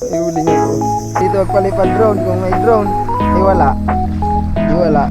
May huling ako. Dito magpalipad drone. Kung may drone, eh wala. Eh wala.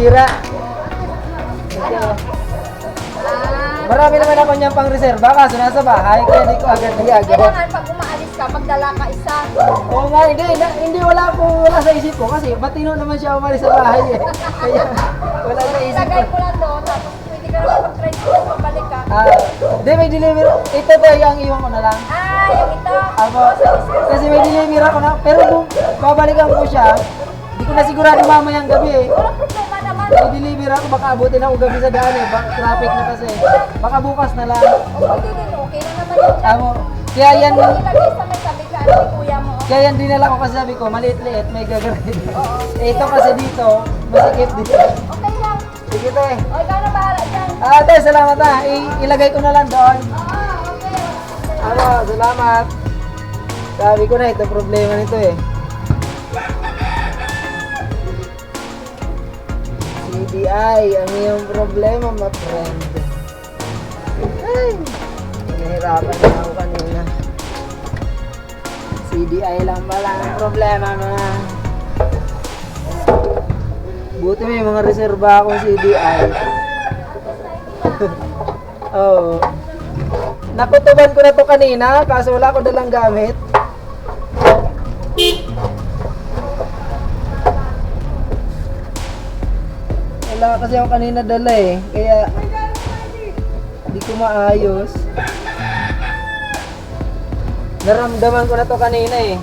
Sira. Marami naman ako niyang pang reserva kaso nasa bahay kaya hindi ko agad nagagawa. Kailangan pag umaalis ka, magdala ka isa. Oo nga, hindi wala sa isip ko kasi matino naman siya umalis sa bahay eh. Kaya wala sa isip ko. Ilagay ko lang doon, tapos pwede ka naman mag-try ko, pabalik ka. Hindi, may deliver. Ito ba yung iwan ko na lang? Yung ito. Ako, kasi may deliver ako na, pero kung babalikan ko siya, hindi ko na sigurado mamayang gabi eh. Walang problema naman. May deliver ako, baka abutin ako gabi sa daan eh. Traffic na kasi. Baka bukas na lang. Pwede din, okay na naman yun. Kaya yan, Ilagay sa may sabi ka, ni kuya mo. kaya yan dinala ko kasi sabi ko, maliit-liit, may gagawin. Oo. Ito kasi dito, masikip dito. Okay lang. Sige te. O, ikaw na bahala dyan. Te, salamat ha. Ilagay ko na lang doon. Okay. Salamat. Sabi ko na, ito problema nito eh. CDI, ang iyong problema, my friend. Ay, nahihirapan na ako kanina. CDI lang pala ang problema na. Buti may mga reserba akong CDI. Oh. Nakutuban ko na to kanina, kaso wala ko dalang gamit. Wala kasi ako kanina dala eh, kaya hindi ko maayos. Naramdaman ko na to kanina eh.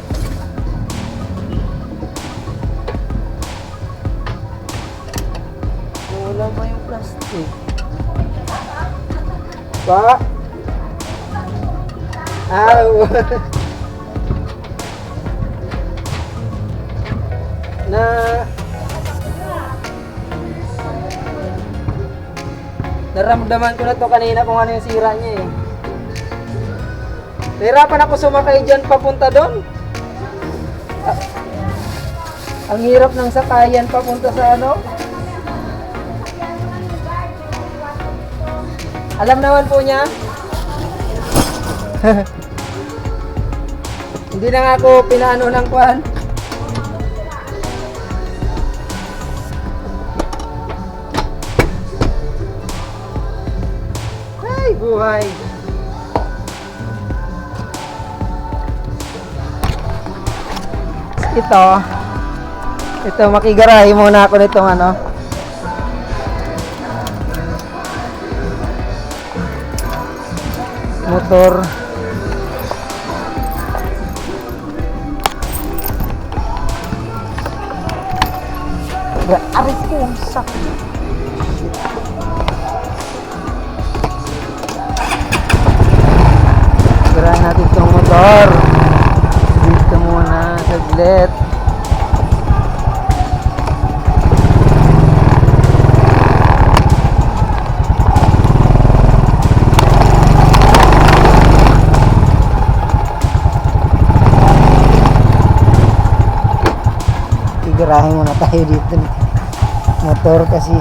Wala pa yung plastic. Pa? Naramdaman ko na to kanina kung ano yung sira niya eh. Nahirapan ako sumakay dyan papunta doon. Ang hirap ng sakayan papunta sa ano. Alam naman po niya. Hindi na nga ako pinaano ng kwan. Ay, buhay. Ito makigarahe muna ako nitong ano. Motor. Aris ko ang sakit. Garahe natin itong motor. Dito muna, saglit. Garahe muna tayo dito motor kasi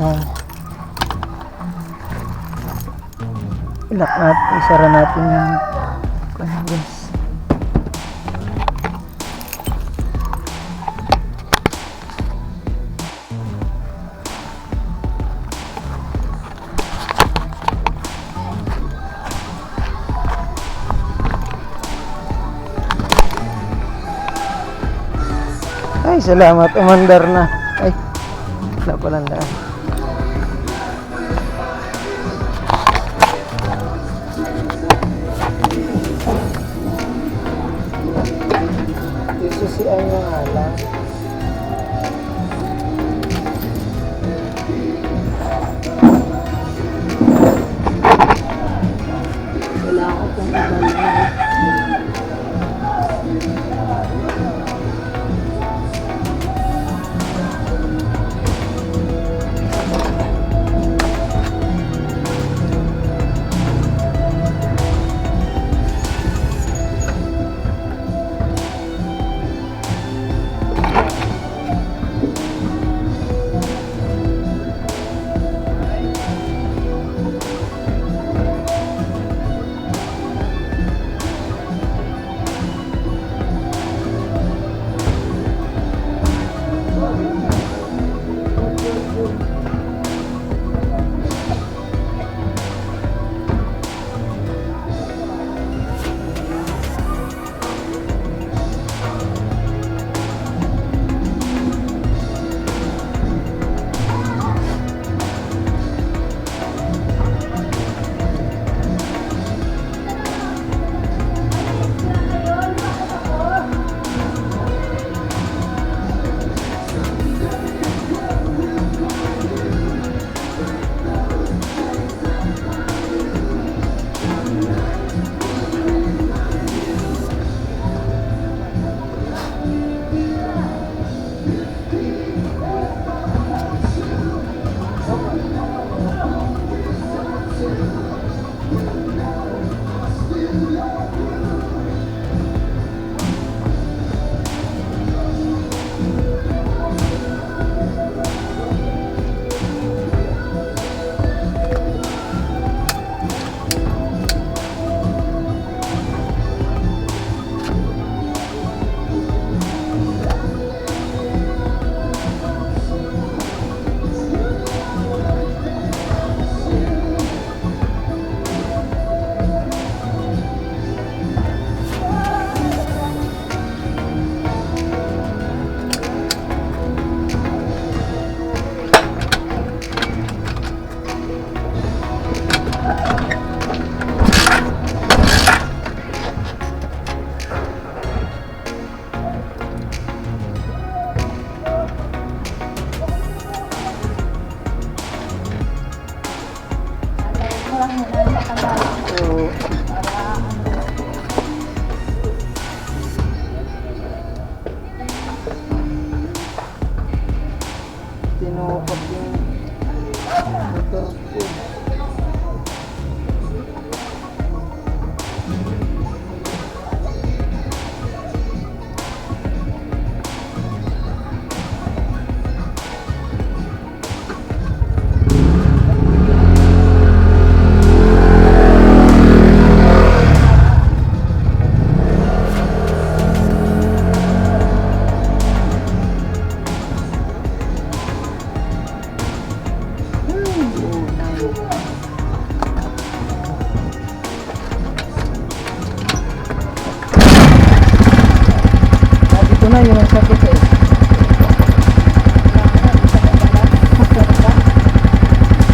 yan. Ilak natin, isara natin yung guys. Ay, salamat. Umandar na. Ay, wala palang daan. Susian niya nga lang. Wala ako pong ibalik. Tinukot yung motor ko. Ito na yun ang sakit eh.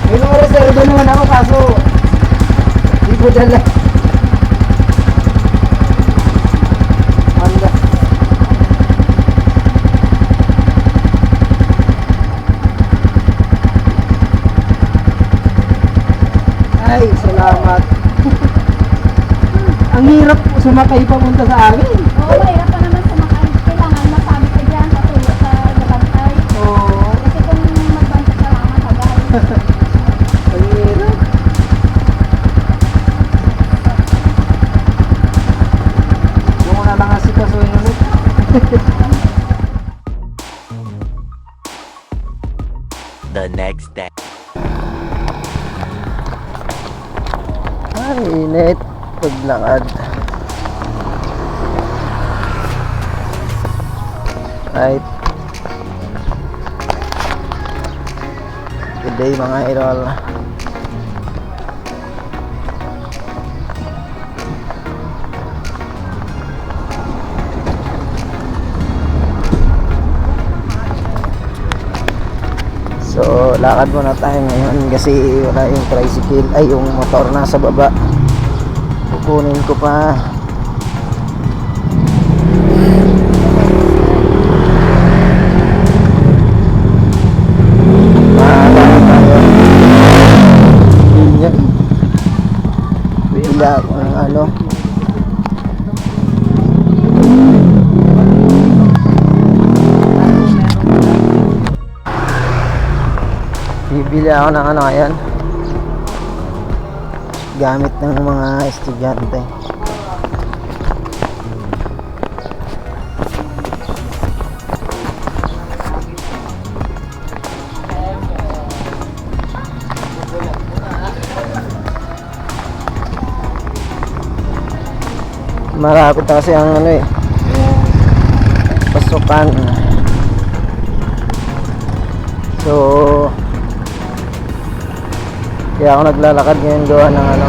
May mga reserva naman ako kaso di ko dala. Anda. Ay, salamat. Ang hirap sumakay papunta sa amin. Oo, mahirap pa naman sumakay. Kailangan masabi ka dyan sa tulog sa gabantay. Oo. Kasi kung magbantay ka lang, matagal. Ang hirap. Huwag mo na lang asikasuhin ulit. The next day. Ang init. Paglakad. Right. Good day mga idol. So, lakad muna tayo ngayon kasi wala yung tricycle, ay yung motor nasa baba. Kukunin ko pa. Lakad tayo. Yun. Bila ako ng ano. Bibili ako ng ano ngayon, gamit ng mga estudyante. Marapit kasi ang ano eh, pasukan. So kaya ako naglalakad ngayon gawa ng ano,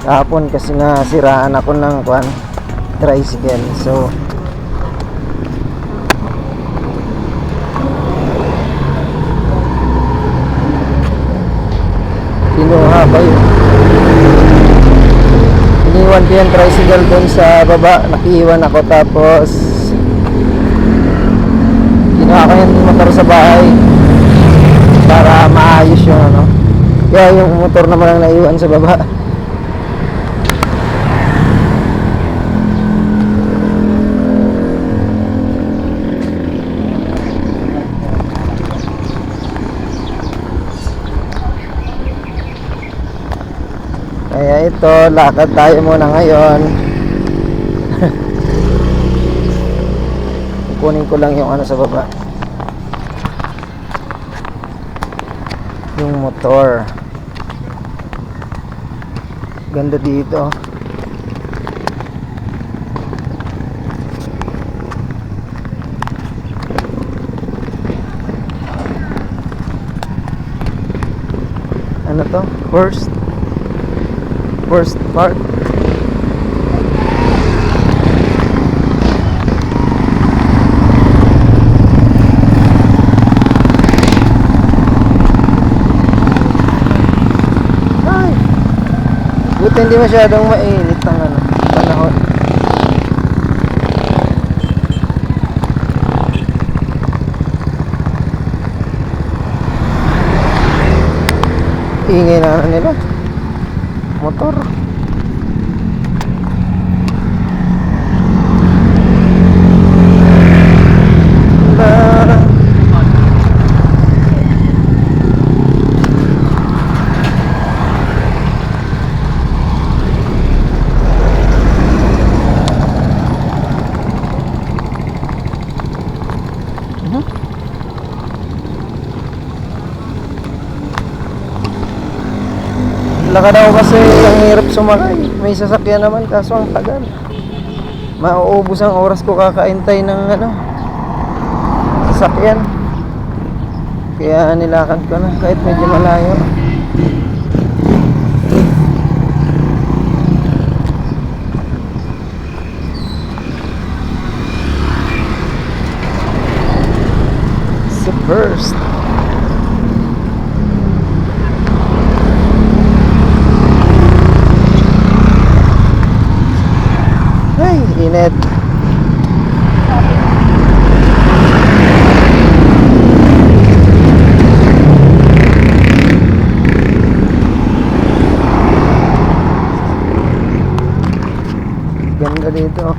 kahapon kasi nasiraan ako ng tricycle. So kinuha pa yun, iniwan ko yung tricycle dun sa baba, nakiiwan ako, tapos kinuha ko yung motor sa bahay para maayos yung ano. Kaya yung motor naman ang naiwan sa baba. Kaya ito, lakad tayo muna ngayon. Kukunin ko lang yung ano sa baba, yung motor. Ganda dito. Ano to? First part. Buti hindi masyadong mainit ang ano, panahon. Ingay na ano nila, motor. Lakad ako kasi ang hirap sumakay. May sasakyan naman kaso ang tagal. Mauubos ang oras ko kakaintay ng ano, sasakyan. Kaya nilakad ko na kahit medyo malayo. So first, init. Ganda dito.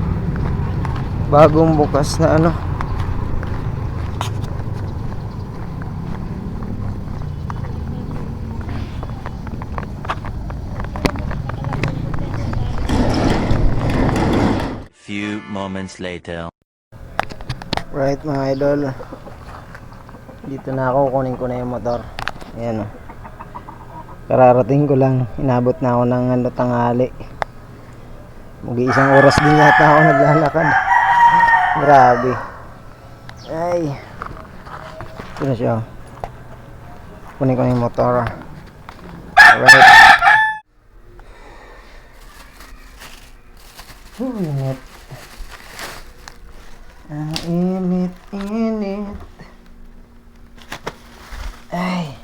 Bagong bukas na ano. Few moments later. Right mga idol, dito na ako, kunin ko na yung motor. Ayan o. Kararating ko lang, inabot na ako ng tanghali. Mag-iisang oras din yata ako naglalakad. Grabe. Ay. Ito na siya. Kunin ko na yung motor. Alright. Init. Ang init, init. Ay.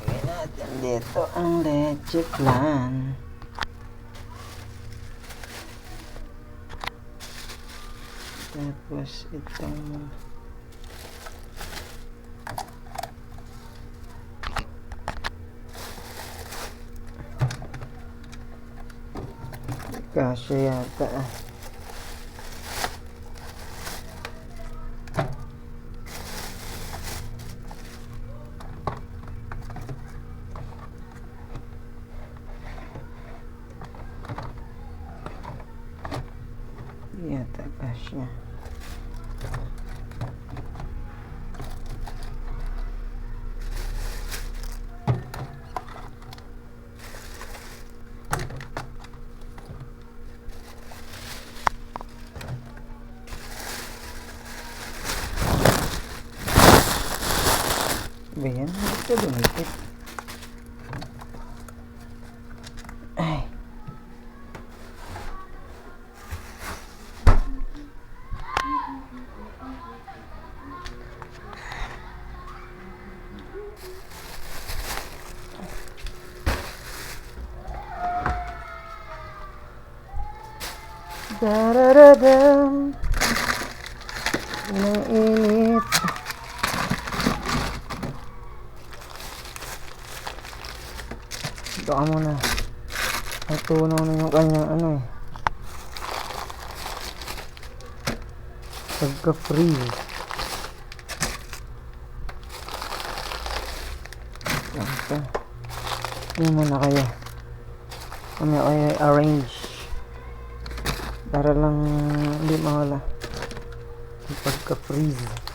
Lagyan natin dito ang leche plan. Tapos itong kasya yata. Yata kasya. Ba yan? Ito dumikit. Ay. Dararabam. Nang init. Baka muna natunaw na yung kanyang ano eh, pagka-freeze. Ito yun muna kaya kami ay arrange para lang hindi mawala yung pagka-freeze.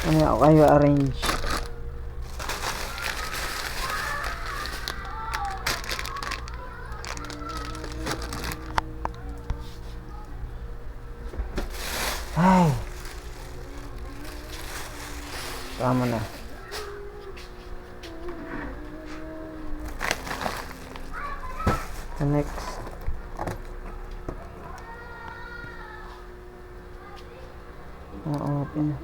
Ano ako kayo arrange. Ay. Tama na. The next. Open.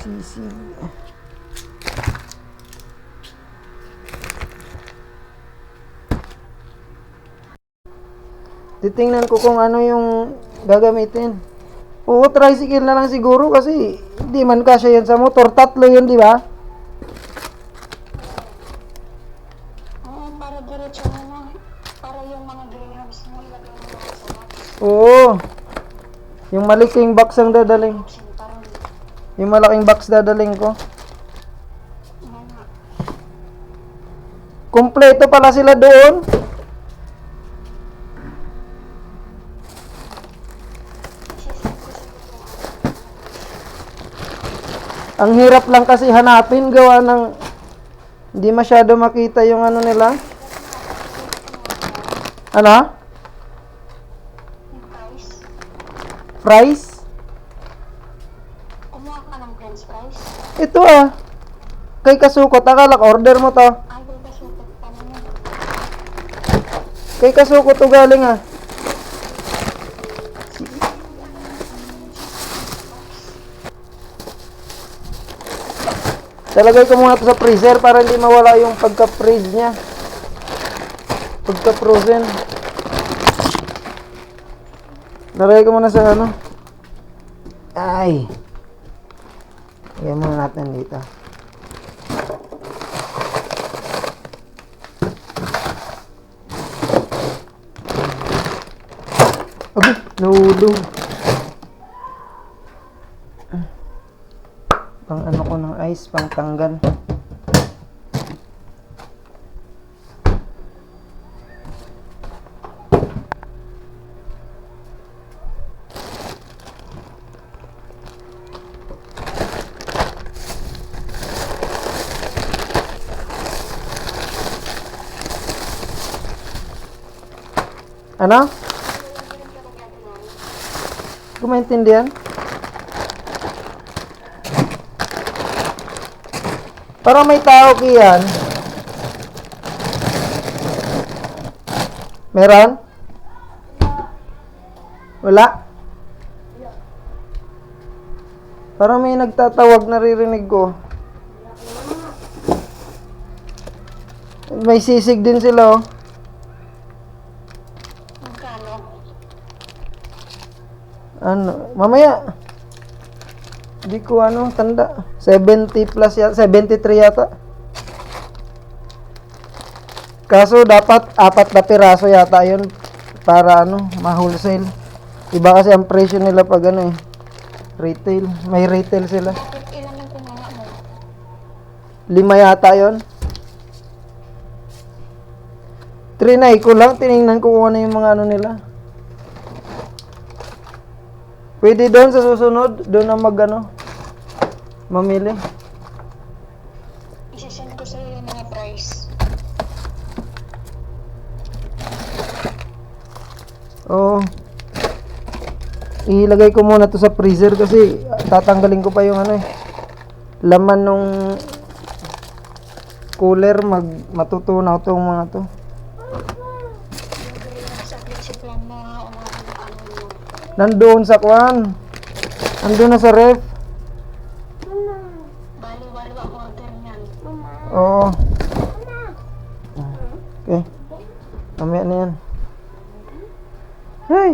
Sisi. Titingnan ko kung ano yung gagamitin. Oo, tricycle na lang siguro kasi hindi man kasya yan sa motor. Tatlo yun, di ba? Para diretso na. Para yung mga greenhouse mo ilagay mo sa box. Oo. Yung malaking box ang dadaling. Parang Yung malaking box dadaling ko. Kompleto pala sila doon. Ang hirap lang kasi hanapin gawa ng hindi masyado makita yung ano nila. Ano? yung price. Price? Kumuha ka ng french fries. Ito ah. Kay Kasukot. Akala ko order mo to. Ay, kung kasukot pa naman. Kay Kasukot to galing ah. Talagay ko muna ito sa freezer para hindi mawala yung pagka-freeze niya. Pagka-frozen. Lalagay ko muna sa ano. Ay. Lagyan muna natin dito. Abi, nahulog. Pang ano ko ng ice, pang tanggal. Ano? Kung maintindihan? Parang may tao kiyan. Meron? Wala? Parang may nagtatawag, naririnig ko. May sisig din sila, oh. Ano, mamaya. Hindi ko tanda. 70 plus yata, 73 yata. Kaso dapat 4 na piraso yata 'yun para ma-wholesale. Iba kasi ang presyo nila pag retail. May retail sila. Ilan lang kumuha mo? 5 yata 'yun. 3 ko lang, tiningnan ko kung ano yung mga nila. Pwede doon sa susunod, doon na mamili. Isasend ko sa iyo yung mga price. Oo. Ilagay ko muna to sa freezer kasi tatanggalin ko pa yung laman nung cooler, matutunaw tong mga to. Saglit si plan mo ha, mo. Nandoon sa kwan. Nandoon na sa ref. Bali-bali ako order niyan. Oo. Okay. Mamaya na yan. Hey.